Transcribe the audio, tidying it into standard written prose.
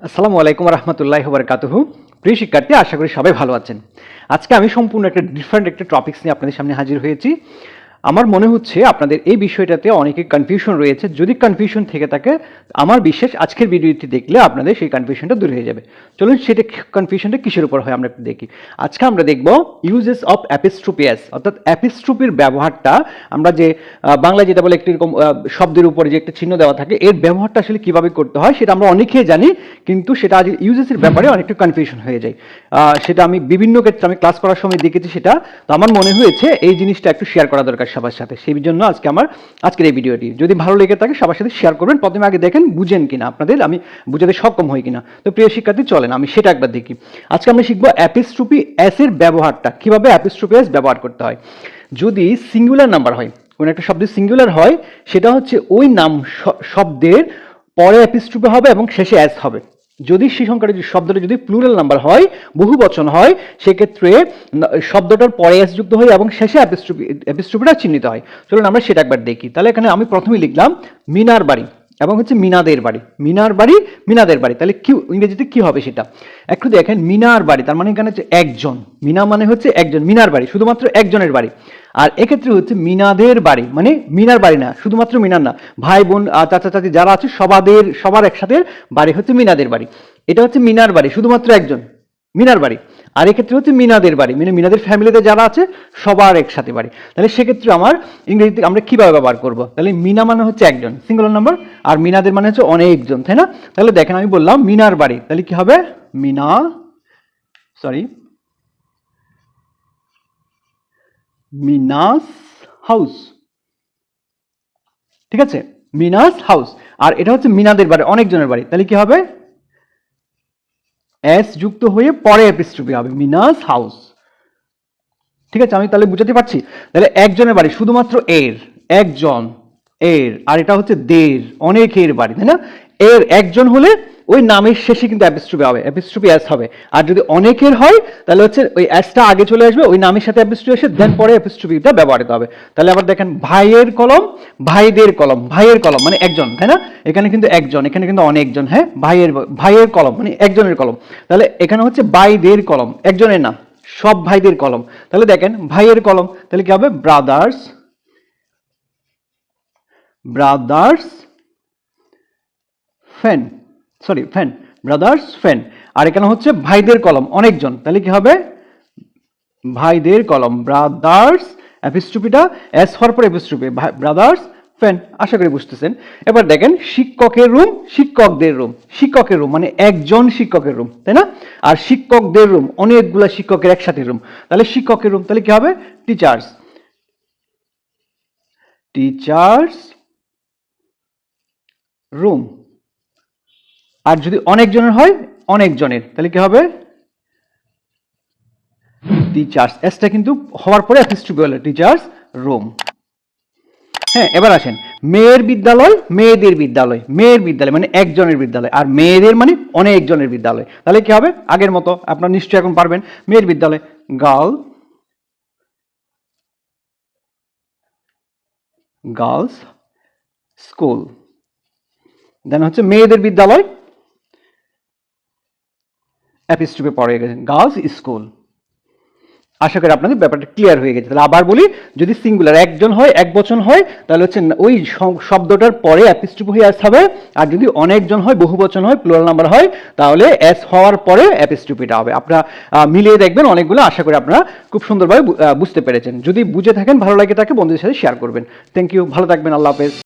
আসসালামু আলাইকুম রহমতুল্লাহি ওয়া বারাকাতুহু। প্রিয় শিক্ষার্থী, আশা করি সবাই ভালো আছেন। আজকে আমি সম্পূর্ণ একটা ডিফারেন্ট একটা টপিকস নিয়ে আপনাদের সামনে হাজির হয়েছি। আমার মনে হচ্ছে আপনাদের এই বিষয়টাতে অনেকের কনফিউশন রয়েছে। যদি কনফিউশন থেকে থাকে, আমার বিশ্বাস আজকের ভিডিওটি দেখলে আপনাদের সেই কনফিউশনটা দূর হয়ে যাবে। চলুন সেটা কনফিউশনটা কিসের উপর হয় আমরা একটু দেখি। আজকে আমরা দেখব ইউজেস অফ অ্যাপিস্ট্রোপিয়াস, অর্থাৎ অ্যাপিস্ট্রোপির ব্যবহারটা। আমরা যে বাংলা যেটা বলে একটি এরকম শব্দের উপরে যে একটা চিহ্ন দেওয়া থাকে, এর ব্যবহারটা আসলে কিভাবে করতে হয় সেটা আমরা অনেকেই জানি, কিন্তু সেটা আজ ইউজেসের ব্যাপারে অনেকটা কনফিউশন হয়ে যায়। সেটা আমি বিভিন্ন ক্ষেত্রে আমি ক্লাস করার সময় দেখেছি সেটা। তো আমার মনে হয়েছে এই জিনিসটা একটু শেয়ার করা দরকার সবার সাথে। সেই জন্য আজকের এই ভিডিওটি যদি ভালো লেগে থাকে সবার সাথে শেয়ার করবেন। প্রথমে আগে দেখেন বুঝেন কিনা, আপনাদের আমি বুঝাতে সক্ষম হই কিনা। তো প্রিয় শিক্ষার্থী, চলেন আমি সেটা একবার দেখি। আজকে আমরা শিখবো অ্যাপিস্ট্রোপি এস এর ব্যবহারটা, কিভাবে অ্যাপিস্ট্রোপি এস ব্যবহার করতে হয়। যদি সিঙ্গুলার নাম্বার হয়, কোন একটা শব্দ সিঙ্গুলার হয়, সেটা হচ্ছে ওই নাম শব্দের পরে অ্যাপিস্ট্রোপি হবে এবং শেষে এস হবে। যদি সেই সংখ্যাটা শব্দটা যদি প্লুরাল নাম্বার হয়, বহু বচন হয়, সেক্ষেত্রে শব্দটার পরে এস যুক্ত হয় এবং শেষে অ্যাপিস্ট্রোপিটা চিহ্নিত হয়। চলুন আমরা সেটা একবার দেখি। তাহলে এখানে আমি প্রথমেই লিখলাম মিনার বাড়ি এবং হচ্ছে মিনাদের বাড়ি। মিনার বাড়ি, মিনাদের বাড়ি, তাহলে কি ইংরেজিতে কি হবে সেটা একটু দেখেন। মিনার বাড়ি তার মানে এখানে হচ্ছে একজন, মিনা মানে হচ্ছে একজন, মিনার বাড়ি শুধুমাত্র একজনের বাড়ি। আর এক্ষেত্রে হচ্ছে মিনাদের বাড়ি মানে মিনার বাড়ি না, শুধুমাত্র মিনার না, ভাই বোন চাচা চাচি যারা আছে সবার একসাথে বাড়ি হচ্ছে মিনাদের বাড়ি। এটা হচ্ছে মিনার বাড়ি, শুধুমাত্র একজন, মিনার বাড়ি। আর এক্ষেত্রে হচ্ছে মিনাদের বাড়ি মানে মিনাদের ফ্যামিলিতে যারা আছে সবার একসাথে বাড়ি। তাহলে সেক্ষেত্রে আমার ইংরেজিতে আমরা কিভাবে ব্যবহার করব? তাহলে মিনা মানে হচ্ছে একজন, সিঙ্গুলার নাম্বার, আর মিনাদের মানে হচ্ছে অনেকজন, তাই না? তাহলে দেখেন আমি বললাম মিনার বাড়ি, তাহলে কি হবে? মিনাস হাউস। ঠিক আছে, মিনাস হাউস। আর এটা হচ্ছে মিনাদের বাড়ি, অনেকজনের বাড়ি, তাহলে কি হবে? এস যুক্ত হয়ে পরে এপিস্ট্রোপি হবে, মিনাস হাউস। ঠিক আছে, আমি তাহলে বুঝাতে পারছি। তাহলে একজনের বাড়ি শুধুমাত্র এর, একজন এর, আর এটা হচ্ছে দের, অনেকের বাড়ি, তাই না? এর একজন হলে ওই নামের শেষে কিন্তু অ্যাপিস্ট্রোপি হবে, অ্যাপিস্ট্রোপি এস হবে। আর যদি অনেকের হয় তাহলে হচ্ছে ওই এসটা আগে চলে আসবে, ওই নামের সাথে অ্যাপিস্ট্রোপি এসে দেন পরে অ্যাপিস্ট্রোপিটা ব্যবহৃত হবে। তাহলে আবার দেখেন ভাইয়ের কলম, ভাইদের কলম, ভাইয়ের কলম মানে একজন, তাই না? এখানে কিন্তু একজন, এখানে কিন্তু অনেকজন। হ্যাঁ, ভাইয়ের কলম মানে একজনের কলম। তাহলে এখানে হচ্ছে ভাইদের কলম, একজনের না, সব ভাইদের কলম। তাহলে দেখেন ভাইয়ের কলম, তাহলে কি হবে? Brothers, brothers fan, fan, brothers fan. আর এখানে হচ্ছে ভাইদের কলম, অনেকজন, তাহলে কি হবে? ভাইদের কলম, ব্রাদার্স, অ্যাপিস্ট্রোপিটা এস হওয়ার পর অ্যাপিস্ট্রোপি, ব্রাদার্স ফ্যান। আশা করি বুঝতেছেন। এবার দেখেন শিক্ষকের রুম, শিক্ষকদের রুম, শিক্ষকের রুম মানে একজন শিক্ষকের রুম, তাই না? আর শিক্ষকদের রুম অনেকগুলা শিক্ষকের একসাথে রুম, তাহলে শিক্ষকের রুম, তাহলে কি হবে? Teachers, teachers room. আর যদি অনেকজনের হয়, অনেকজনের, তাহলে কি হবে? টিচার্স, এসটা কিন্তু হওয়ার পরে অ্যাপিস্ট্রোপি হলো, টিচার্স রুম। হ্যাঁ, এবার আসেন মেয়ের বিদ্যালয়, মেয়েদের বিদ্যালয়, মেয়ের বিদ্যালয় মানে একজনের বিদ্যালয়, আর মেয়েদের মানে অনেকজনের বিদ্যালয়। তাহলে কি হবে? আগের মতো, আপনারা নিশ্চয়ই এখন পারবেন। মেয়ের বিদ্যালয় গার্লস স্কুল, দেন হচ্ছে মেয়েদের বিদ্যালয়, অ্যাপিস্ট্রোপি পড়ে গেছে, গার্লস স্কুল। আশা করি আপনাদের ব্যাপারটা ক্লিয়ার হয়ে গেছে। তাহলে আবার বলি, যদি সিঙ্গুলার একজন হয়, এক বচন হয়, তাহলে হচ্ছে ওই শব্দটার পরে অ্যাপিস্ট্রোপি হয়ে এস হবে। আর যদি অনেকজন হয়, বহু বচন হয়, প্লুরাল নাম্বার হয়, তাহলে এস হওয়ার পরে অ্যাপিস্ট্রোপিটা হবে। আপনারা মিলিয়ে দেখবেন অনেকগুলো। আশা করি আপনারা খুব সুন্দরভাবে বুঝতে পেরেছেন। যদি বুঝে থাকেন, ভালো লাগে থাকে, বন্ধুদের সাথে শেয়ার করবেন। থ্যাংক ইউ, ভালো থাকবেন, আল্লাহ হাফেজ।